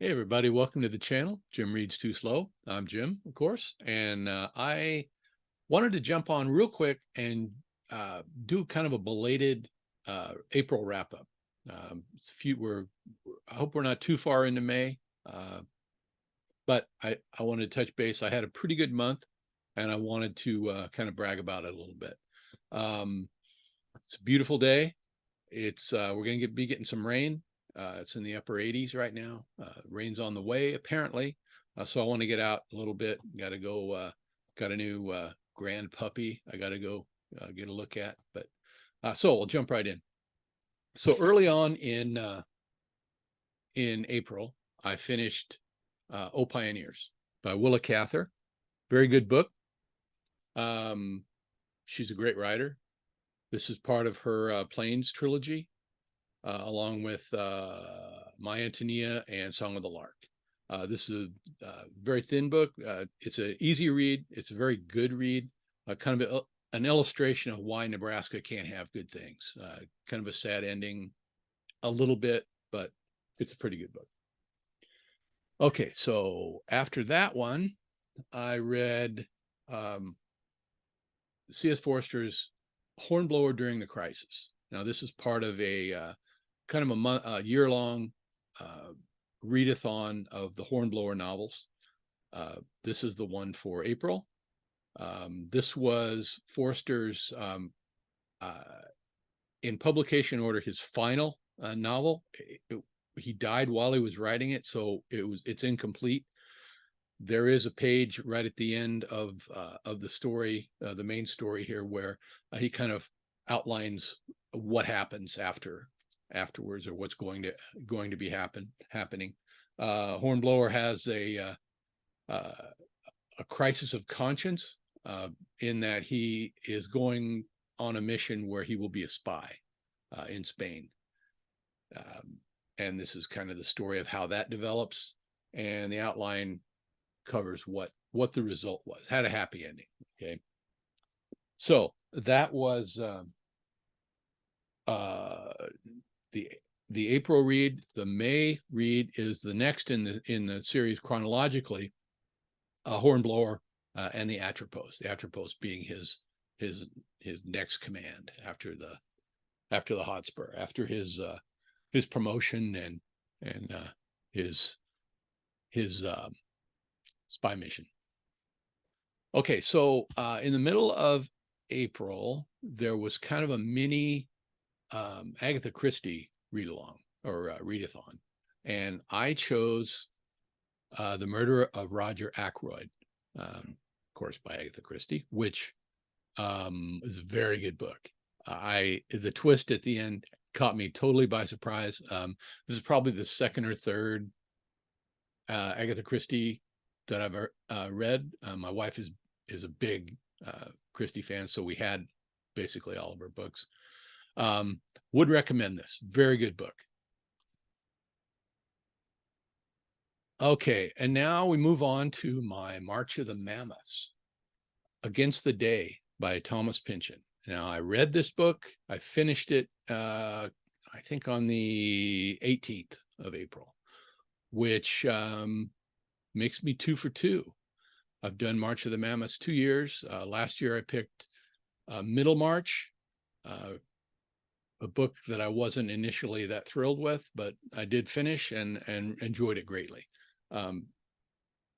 Hey everybody, welcome to the channel. Jim Reads Too Slow. I'm Jim, of course, and I wanted to jump on real quick and do kind of a belated April wrap up. It's a few. I hope we're not too far into May, but I wanted to touch base. I had a pretty good month, and I wanted to kind of brag about it a little bit. It's a beautiful day. It's we're going to be getting some rain. It's in the upper 80s right now. Rain's on the way, apparently. So I want to get out a little bit. Got to go. Got a new grand puppy. I got to go get a look at. But so we'll jump right in. So early on in April, I finished "O Pioneers" by Willa Cather. Very good book. She's a great writer. This is part of her Plains trilogy. Along with My Antonia and Song of the Lark. This is a very thin book. It's an easy read. It's a very good read. Kind of an illustration of why Nebraska can't have good things. Kind of a sad ending, a little bit, but it's a pretty good book. Okay, so after that one, I read C.S. Forster's Hornblower During the Crisis. Now, this is part of a kind of a year-long readathon of the Hornblower novels. This is the one for April. This was Forster's, in publication order, his final novel. He died while he was writing it, so it's incomplete. There is a page right at the end of the story, the main story here, where he kind of outlines what happens afterwards, or what's going to be happening. Hornblower has a crisis of conscience in that he is going on a mission where he will be a spy in Spain. And this is kind of the story of how that develops, and the outline covers what the result was. Had a happy ending. Okay, so that was the April read. The May read is the next in the series chronologically. Hornblower and the Atropos. The Atropos being his next command after the Hotspur, after his promotion and his spy mission. Okay, so in the middle of April, there was kind of a mini Agatha Christie read-along or readathon, and I chose The Murder of Roger Ackroyd, of course, by Agatha Christie, which is a very good book. The twist at the end caught me totally by surprise. This is probably the second or third Agatha Christie that I've read. My wife is a big Christie fan, so we had basically all of her books. Would recommend this. Very good book. Okay, and now we move on to my March of the Mammoths, Against the Day by Thomas Pynchon. Now, I read this book. I finished it, I think, on the 18th of April, which makes me 2 for 2. I've done March of the Mammoths 2 years. Last year, I picked Middlemarch, a book that I wasn't initially that thrilled with, but I did finish and enjoyed it greatly.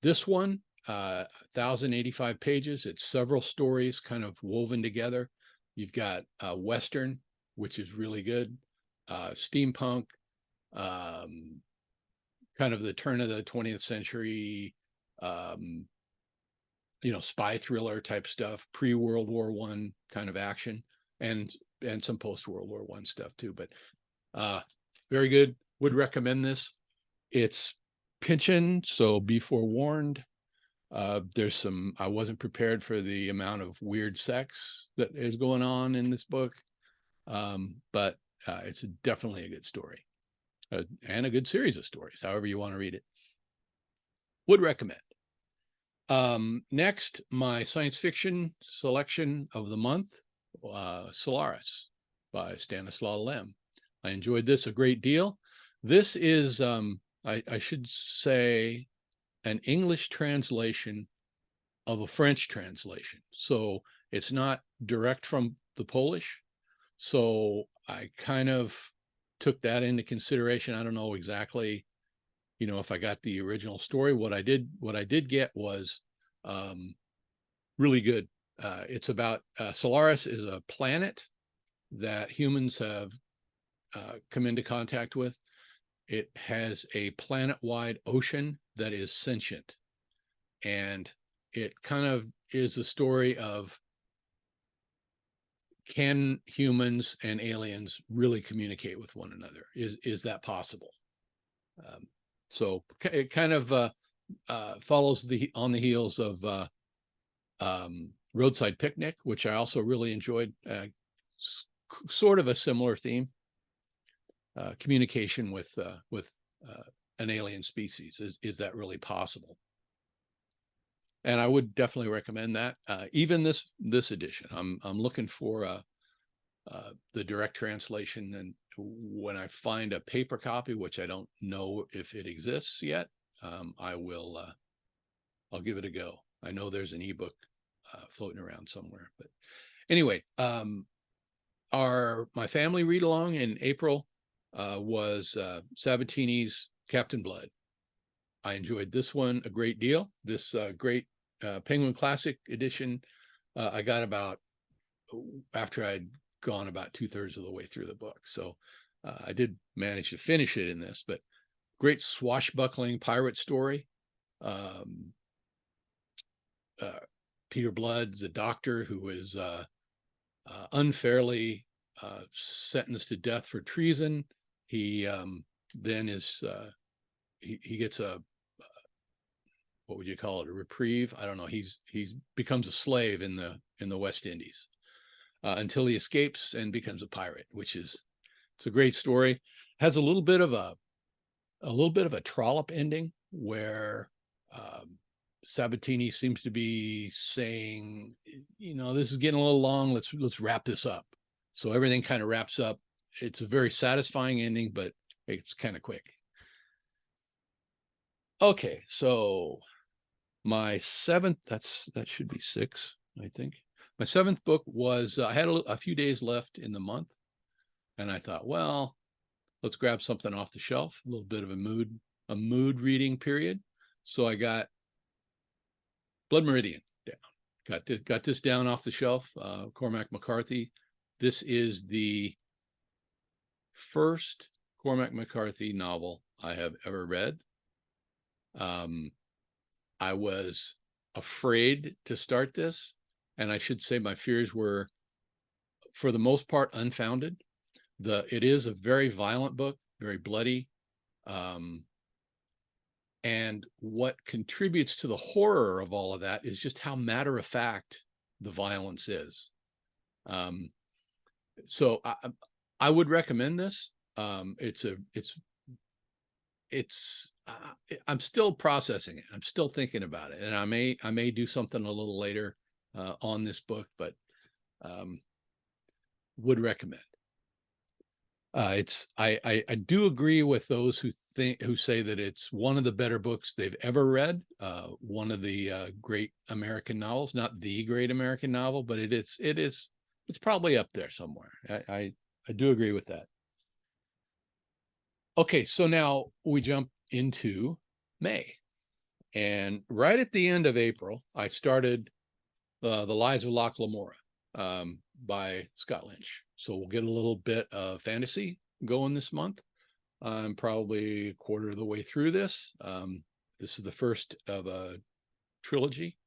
This one, 1,085 pages. It's several stories kind of woven together. You've got Western, which is really good, steampunk, kind of the turn of the 20th century, spy thriller type stuff, pre-World War I kind of action, and some post-World War I stuff too. But very good. Would recommend this. It's Pynchon, so be forewarned. There's some, I wasn't prepared for the amount of weird sex that is going on in this book, but it's definitely a good story, and a good series of stories, however you want to read it. Would recommend. Next, my science fiction selection of the month, Solaris by Stanislaw Lem. I enjoyed this a great deal. This is I should say an English translation of a French translation. So it's not direct from the Polish. So I kind of took that into consideration. I don't know exactly, if I got the original story. What I did get was really good. It's about Solaris is a planet that humans have come into contact with. It has a planet-wide ocean that is sentient. And it kind of is a story of, can humans and aliens really communicate with one another? Is that possible? So it kind of follows on the heels of Roadside Picnic, which I also really enjoyed. Sort of a similar theme, communication with an alien species. Is that really possible? And I would definitely recommend that. Even this edition, I'm looking for the direct translation, and when I find a paper copy, which I don't know if it exists yet, I'll give it a go. I know there's an ebook floating around somewhere, but anyway, my family read along in April was Sabatini's Captain Blood. I enjoyed this one a great deal. This great Penguin Classic edition, I got about after I'd gone about 2/3 of the way through the book. So I did manage to finish it in this, but great swashbuckling pirate story. Peter Blood's a doctor who is unfairly sentenced to death for treason. He then is he gets a what would you call it, a reprieve? I don't know. He becomes a slave in the West Indies until he escapes and becomes a pirate, it's a great story. Has a little bit of a trollop ending where Sabatini seems to be saying, this is getting a little long. Let's wrap this up. So everything kind of wraps up. It's a very satisfying ending, but it's kind of quick. Okay, so my seventh, that should be 6, I think. My 7th book was, I had a few days left in the month, and I thought, well, let's grab something off the shelf, a little bit of a mood reading period. So I got Blood Meridian down. Got this down off the shelf, Cormac McCarthy. This is the first Cormac McCarthy novel I have ever read. I was afraid to start this, and I should say my fears were, for the most part, unfounded. It is a very violent book, very bloody. And what contributes to the horror of all of that is just how matter of fact the violence is. So I would recommend this. I'm still processing it. I'm still thinking about it, and I may do something a little later on this book, but would recommend. I do agree with those who say that it's one of the better books they've ever read. One of the great American novels, not the great American novel, but it's probably up there somewhere. I do agree with that. Okay, so now we jump into May, and right at the end of April, I started The Lives of Locke Lamora by Scott Lynch. So we'll get a little bit of fantasy going this month. I'm probably a quarter of the way through this. This is the first of a trilogy.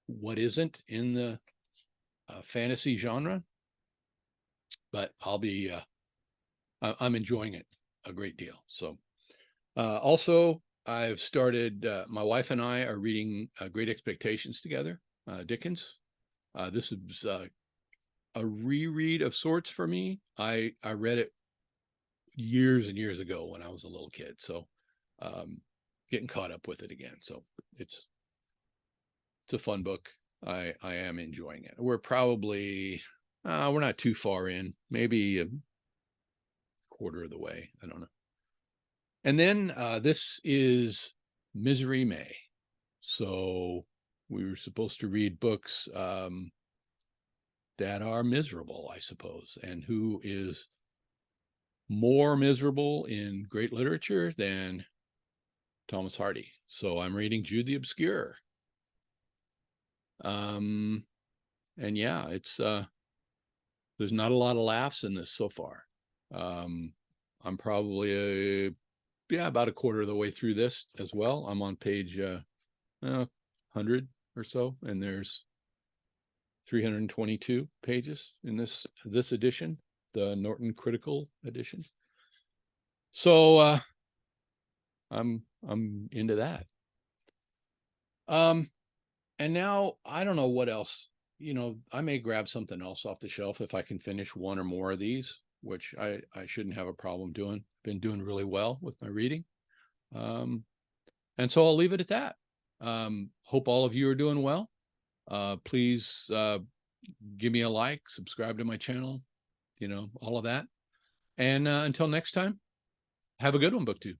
What isn't in the fantasy genre? But I'm enjoying it a great deal. So also, I've started, my wife and I are reading Great Expectations together, Dickens. This is a reread of sorts for me. I read it years and years ago when I was a little kid, so getting caught up with it again. So it's a fun book. I am enjoying it. We're probably we're not too far in, maybe a quarter of the way. I don't know. And then this is Misery May. So we were supposed to read books that are miserable, I suppose. And who is more miserable in great literature than Thomas Hardy? So I'm reading Jude the Obscure. And yeah, it's there's not a lot of laughs in this so far. I'm probably about a quarter of the way through this as well. I'm on page 100 or so, and there's 322 pages in this edition, the Norton Critical edition. So I'm into that. And now I don't know what else. I may grab something else off the shelf if I can finish one or more of these, which I shouldn't have a problem doing. Been doing really well with my reading. And so I'll leave it at that. Hope all of you are doing well. Please give me a like, subscribe to my channel, all of that. And until next time, have a good one, BookTube.